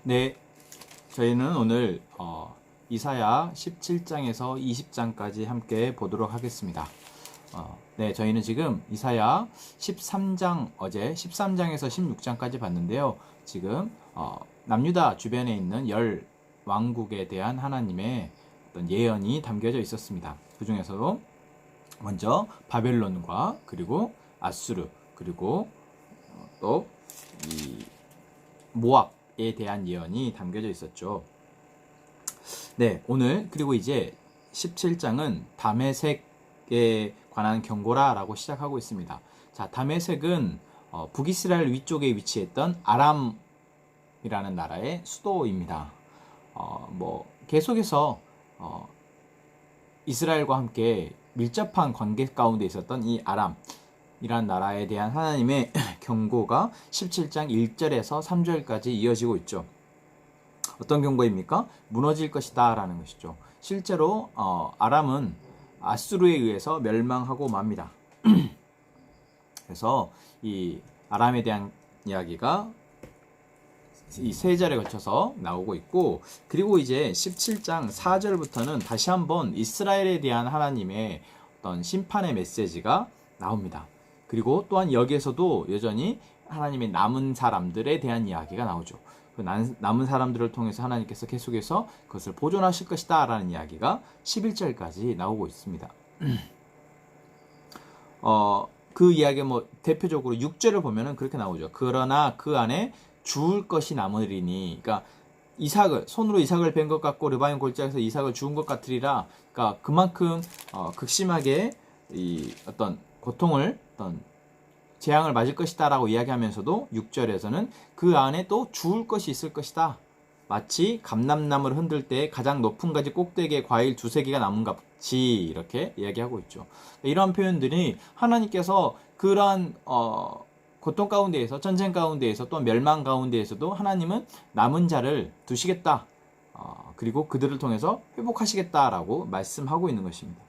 네, 저희는 오늘 이사야 17장에서 20장까지 함께 보도록 하겠습니다. 네, 저희는 지금 이사야 13장, 어제 13장에서 16장까지 봤는데요. 지금 남유다 주변에 있는 10왕국에 대한 하나님의 어떤 예언이 담겨져 있었습니다. 그 중에서도 먼저 바벨론과 그리고 아수르 그리고 또 이 모압에 대한 예언이 담겨져 있었죠. 네, 오늘 그리고 이제 17장은 다메섹에 관한 경고라라고 시작하고 있습니다. 자, 다메섹은 북이스라엘 위쪽에 위치했던 아람이라는 나라의 수도입니다. 계속해서 이스라엘과 함께 밀접한 관계 가운데 있었던 이 아람이란 나라에 대한 하나님의 경고가 17장 1절에서 3절까지 이어지고 있죠. 어떤 경고입니까? 무너질 것이다 라는 것이죠. 실제로 아람은 아수르에 의해서 멸망하고 맙니다. 그래서 이 아람에 대한 이야기가 이 세 절에 거쳐서 나오고 있고, 그리고 이제 17장 4절부터는 다시 한번 이스라엘에 대한 하나님의 어떤 심판의 메시지가 나옵니다. 그리고 또한 여기에서도 여전히 하나님의 남은 사람들에 대한 이야기가 나오죠. 그 남은 사람들을 통해서 하나님께서 계속해서 그것을 보존하실 것이다 라는 이야기가 11절까지 나오고 있습니다. 그 이야기가 대표적으로 6절을 보면은 그렇게 나오죠. 그러나 그 안에 주울 것이 남으리니, 그러니까 손으로 이삭을 벤 것 같고 르바임 골짜기에서 이삭을 주운 것 같으리라. 그러니까 그만큼 극심하게 이 어떤 고통을, 어떤 재앙을 맞을 것이다라고 이야기하면서도 6절에서는 그 안에 또 주울 것이 있을 것이다. 마치 감람나무를 흔들 때 가장 높은 가지 꼭대기에 과일 두세 개가 남은 것 같이 이렇게 이야기하고 있죠. 이러한 표현들이 하나님께서 그러한 고통 가운데에서, 전쟁 가운데에서, 또 멸망 가운데에서도 하나님은 남은 자를 두시겠다. 그리고 그들을 통해서 회복하시겠다라고 말씀하고 있는 것입니다.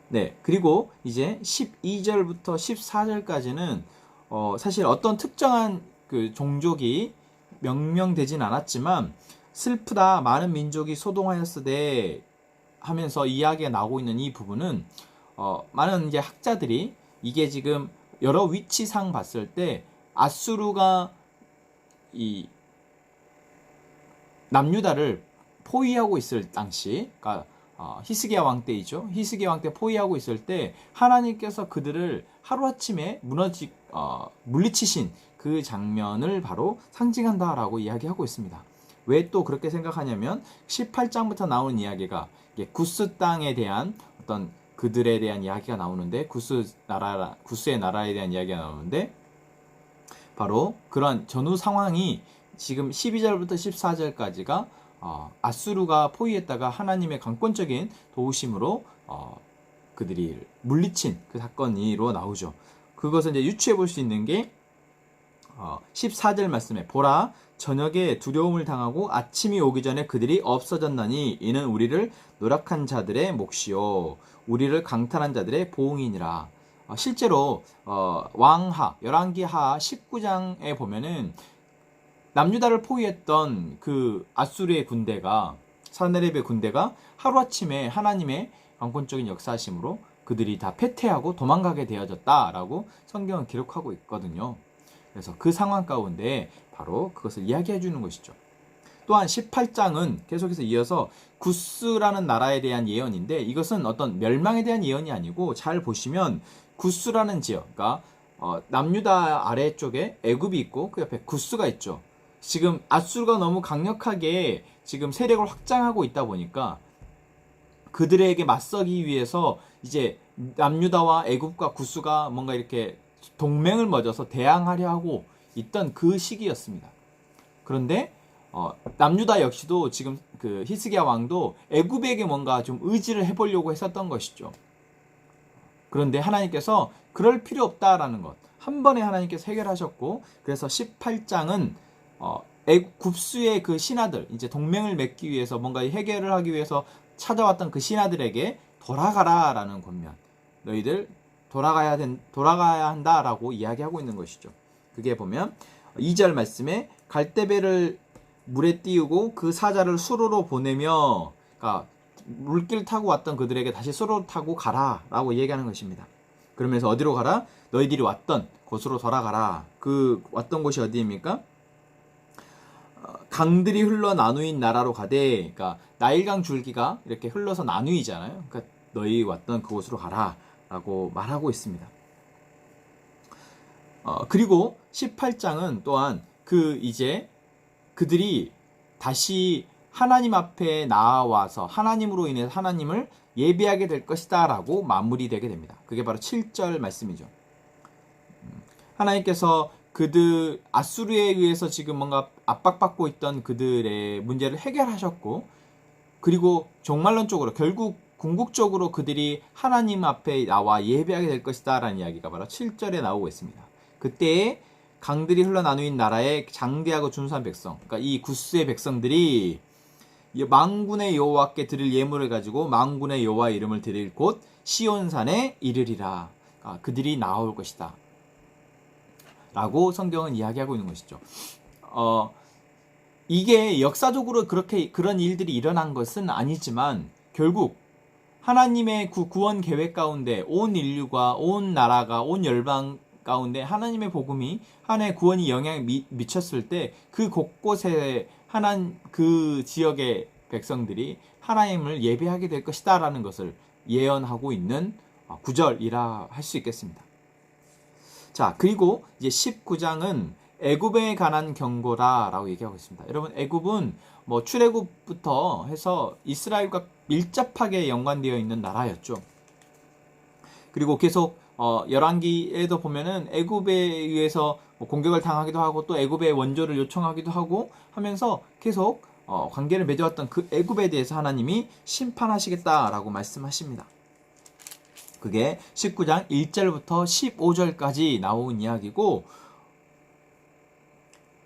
네, 그리고 이제 12절부터 14절까지는 사실 어떤 특정한 그 종족이 명명되진 않았지만 슬프다 많은 민족이 소동하였으되 하면서 이야기가 나오고 있는 이 부분은 많은 이제 학자들이 이게 지금 여러 위치상 봤을 때 아수르가 이 남유다를 포위하고 있을 당시, 그러니까 히스기야 왕 때이죠. 히스기야 왕 때 포위하고 있을 때 하나님께서 그들을 하루아침에 물리치신 그 장면을 바로 상징한다라고 이야기하고 있습니다. 왜 또 그렇게 생각하냐면 18장부터 나오는 이야기가 구스 땅에 대한 어떤 그들에 대한 이야기가 나오는데, 구스의 나라에 대한 이야기가 나오는데, 바로 그런 전후 상황이 지금 12절부터 14절까지가 아수르가 포위했다가 하나님의 강권적인 도우심으로 그들이 물리친 그 사건으로 나오죠. 그것을 이제 유추해 볼 수 있는 게 14절 말씀에 보라 저녁에 두려움을 당하고 아침이 오기 전에 그들이 없어졌나니 이는 우리를 노력한 자들의 몫이요 우리를 강탈한 자들의 보응이니라. 실제로 왕하 열왕기하 19장에 보면은 남유다를 포위했던 그 아수르의 군대가, 사네립의 군대가 하루아침에 하나님의 강권적인 역사하심으로 그들이 다 패퇴하고 도망가게 되어졌다라고 성경은 기록하고 있거든요. 그래서 그 상황 가운데 바로 그것을 이야기해 주는 것이죠. 또한 18장은 계속해서 이어서 구스라는 나라에 대한 예언인데, 이것은 어떤 멸망에 대한 예언이 아니고, 잘 보시면 구스라는 지역, 그러니까 남유다 아래쪽에 애굽이 있고 그 옆에 구스가 있죠. 지금 아수르가 너무 강력하게 지금 세력을 확장하고 있다 보니까 그들에게 맞서기 위해서 이제 남유다와 애굽과 구스가 뭔가 이렇게 동맹을 맺어서 대항하려 하고 있던 그 시기였습니다. 그런데 남유다 역시도 지금 그 히스기야 왕도 애굽에게 뭔가 좀 의지를 해보려고 했었던 것이죠. 그런데 하나님께서 그럴 필요 없다라는 것 한 번에 하나님께서 해결하셨고, 그래서 18장은 굽수의 그 신하들, 이제 동맹을 맺기 위해서 뭔가 해결을 하기 위해서 찾아왔던 그 신하들에게 돌아가라라는 권면, 너희들 돌아가야 한다라고 이야기하고 있는 것이죠. 그게 보면 2절 말씀에 갈대배를 물에 띄우고 그 사자를 수로로 보내며, 그러니까 물길 타고 왔던 그들에게 다시 수로 타고 가라라고 얘기하는 것입니다. 그러면서 어디로 가라? 너희들이 왔던 곳으로 돌아가라. 그 왔던 곳이 어디입니까? 강들이 흘러 나누인 나라로 가되, 그러니까 나일강 줄기가 이렇게 흘러서 나누이잖아요. 그러니까 너희 왔던 그곳으로 가라라고 말하고 있습니다. 그리고 18장은 또한 이제 그들이 다시 하나님 앞에 나와서 하나님으로 인해서 하나님을 예배하게 될 것이다 라고 마무리되게 됩니다. 그게 바로 7절 말씀이죠. 하나님께서 그들 아수르에 의해서 지금 뭔가 압박받고 있던 그들의 문제를 해결하셨고, 그리고 종말론적으로 결국 궁극적으로 그들이 하나님 앞에 나와 예배하게 될 것이다 라는 이야기가 바로 7절에 나오고 있습니다. 그때에 강들이 흘러나누인 나라의 장대하고 준수한 백성, 그러니까 이 구스의 백성들이 만군의 여호와께 드릴 예물을 가지고 만군의 여호와의 이름을 드릴 곳 시온산에 이르리라. 그들이 나올 것이다 라고 성경은 이야기하고 있는 것이죠. 이게 역사적으로 그런 일들이 일어난 것은 아니지만, 결국 하나님의 구원 계획 가운데 온 인류가, 온 나라가, 온 열방 가운데 하나님의 복음이, 하나님의 구원이 영향을 미쳤을 때 그 곳곳에 그 지역의 백성들이 하나님을 예배하게 될 것이다 라는 것을 예언하고 있는 구절이라 할 수 있겠습니다. 자, 그리고 이제 19장은 애굽에 관한 경고라라고 얘기하고 있습니다. 여러분, 애굽은 출애굽부터 해서 이스라엘과 밀접하게 연관되어 있는 나라였죠. 그리고 계속 열왕기에도 보면은 애굽에 의해서 공격을 당하기도 하고, 또 애굽의 원조를 요청하기도 하고 하면서 계속 관계를 맺어왔던 그 애굽에 대해서 하나님이 심판하시겠다라고 말씀하십니다. 그게 19장 1절부터 15절까지 나온 이야기고,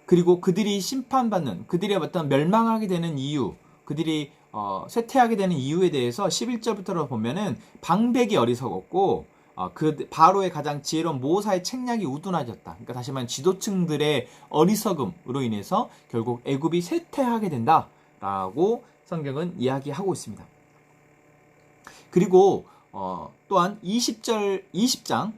그리고 그들이 심판받는, 그들이 어떤 멸망하게 되는 이유, 그들이 쇠퇴하게 되는 이유에 대해서 11절부터 보면은 방백이 어리석었고, 그 바로의 가장 지혜로운 모사의 책략이 우둔하졌다. 그러니까 다시 말하면 지도층들의 어리석음으로 인해서 결국 애굽이 쇠퇴하게 된다라고 성경은 이야기하고 있습니다. 그리고 또한 20장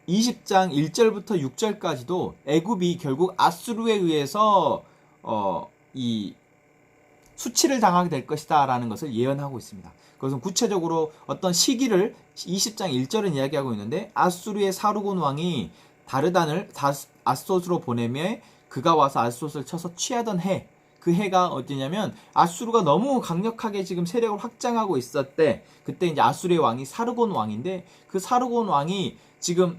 1절부터 6절까지도 애굽이 결국 아수르에 의해서 이 수치를 당하게 될 것이다 라는 것을 예언하고 있습니다. 그것은 구체적으로 어떤 시기를 20장 1절은 이야기하고 있는데, 아수르의 사르곤 왕이 다르단을 아스돗으로 보내며 그가 와서 아스돗을 쳐서 취하던 해, 그 해가 어디냐면 아수르가 너무 강력하게 지금 세력을 확장하고 있었대. 그때 이제 아수르의 왕이 사르곤 왕인데, 그 사르곤 왕이 지금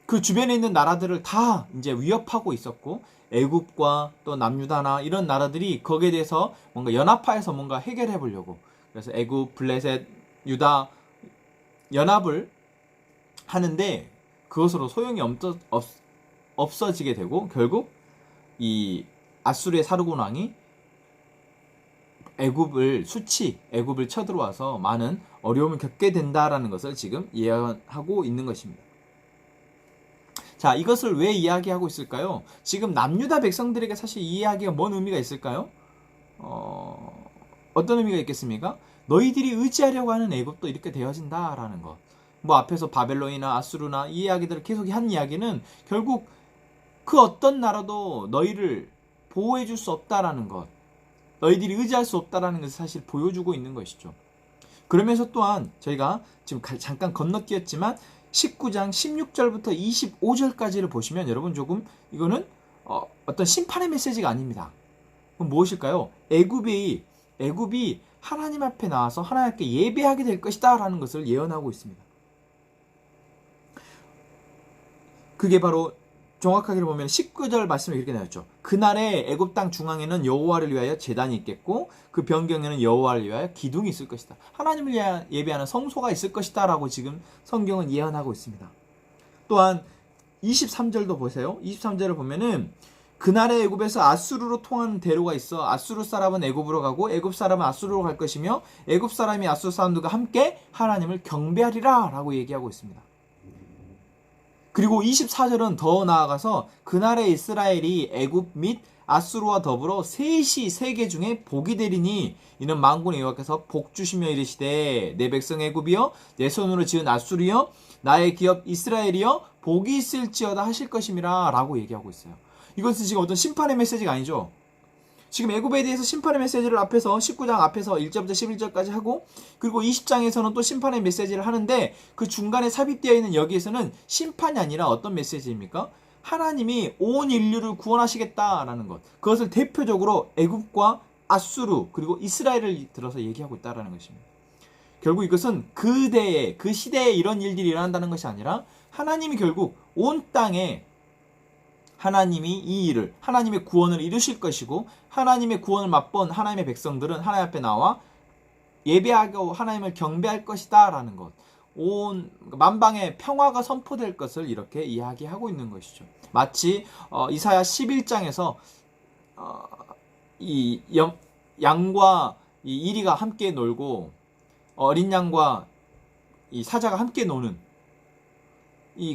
그 주변에 있는 나라들을 다 이제 위협하고 있었고, 애굽과 또 남유다나 이런 나라들이 거기에 대해서 뭔가 연합하여서 뭔가 해결해 보려고, 그래서 애굽, 블레셋, 유다 연합을 하는데 그것으로 소용이 없어지게 되고, 결국 이 아수르의 사르곤 왕이 애굽을 쳐들어와서 많은 어려움을 겪게 된다라는 것을 지금 예언하고 있는 것입니다. 자, 이것을 왜 이야기하고 있을까요? 지금 남유다 백성들에게 사실 이 이야기가 뭔 의미가 있을까요? 어떤 의미가 있겠습니까? 너희들이 의지하려고 하는 애굽도 이렇게 되어진다라는 것. 앞에서 바벨론이나 아수르나 이 이야기들을 계속 한 이야기는 결국 그 어떤 나라도 너희를 보호해줄 수 없다라는 것, 너희들이 의지할 수 없다라는 것을 사실 보여주고 있는 것이죠. 그러면서 또한 저희가 지금 잠깐 건너뛰었지만 19장 16절부터 25절까지를 보시면 여러분 조금 이거는 어떤 심판의 메시지가 아닙니다. 그럼 무엇일까요? 애굽이 하나님 앞에 나와서 하나님께 예배하게 될 것이다 라는 것을 예언하고 있습니다. 그게 바로 정확하게 보면 19절 말씀에 이렇게 나왔죠. 그날에 애굽 땅 중앙에는 여호와를 위하여 제단이 있겠고 그 변경에는 여호와를 위하여 기둥이 있을 것이다. 하나님을 예배하는 성소가 있을 것이다 라고 지금 성경은 예언하고 있습니다. 또한 23절도 보세요. 23절을 보면은 그날에 애굽에서 아수르로 통하는 대로가 있어 아수르 사람은 애굽으로 가고 애굽 사람은 아수르로 갈 것이며 애굽 사람이 아수르 사람들과 함께 하나님을 경배하리라 라고 얘기하고 있습니다. 그리고 24절은 더 나아가서 그날의 이스라엘이 애굽 및 아수르와 더불어 셋이 세계 중에 복이 되리니 이는 만군의 여호와께서 복 주시며 이르시되 내 백성 애굽이여 내 손으로 지은 아수르여 나의 기업 이스라엘이여 복이 있을지어다 하실 것임이라 라고 얘기하고 있어요. 이것은 지금 어떤 심판의 메시지가 아니죠. 지금 애굽에 대해서 심판의 메시지를 앞에서 19장 앞에서 1절부터 11절까지 하고 그리고 20장에서는 또 심판의 메시지를 하는데 그 중간에 삽입되어 있는 여기에서는 심판이 아니라 어떤 메시지입니까? 하나님이 온 인류를 구원하시겠다라는 것. 그것을 대표적으로 애굽과 아수르 그리고 이스라엘을 들어서 얘기하고 있다라는 것입니다. 결국 이것은 그 시대에 이런 일들이 일어난다는 것이 아니라 하나님이 결국 온 땅에 하나님이 이 일을 하나님의 구원을 이루실 것이고 하나님의 구원을 맛본 하나님의 백성들은 하나님 앞에 나와 예배하고 하나님을 경배할 것이다 라는 것. 온 만방에 평화가 선포될 것을 이렇게 이야기하고 있는 것이죠. 마치 이사야 11장에서 이 양과 이 이리가 함께 놀고 어린 양과 이 사자가 함께 노는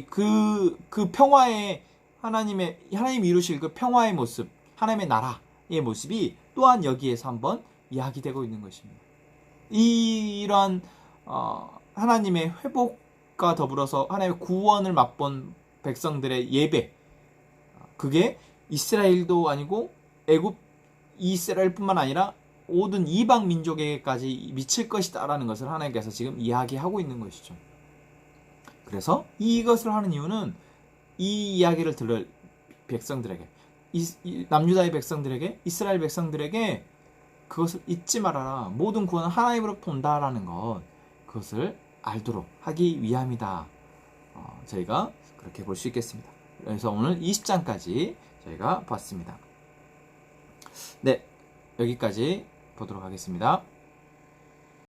그 평화의 하나님이 이루실 그 평화의 모습, 하나님의 나라의 모습이 또한 여기에서 한번 이야기되고 있는 것입니다. 이러한 하나님의 회복과 더불어서 하나님의 구원을 맛본 백성들의 예배, 그게 이스라엘도 아니고 애굽 이스라엘뿐만 아니라 모든 이방 민족에게까지 미칠 것이다 라는 것을 하나님께서 지금 이야기하고 있는 것이죠. 그래서 이것을 하는 이유는 이 이야기를 들을 백성들에게, 남유다의 백성들에게, 이스라엘 백성들에게 그것을 잊지 말아라. 모든 구원은 하나님으로부터 온다라는 것, 그것을 알도록 하기 위함이다. 저희가 그렇게 볼 수 있겠습니다. 그래서 오늘 20장까지 저희가 봤습니다. 네, 여기까지 보도록 하겠습니다.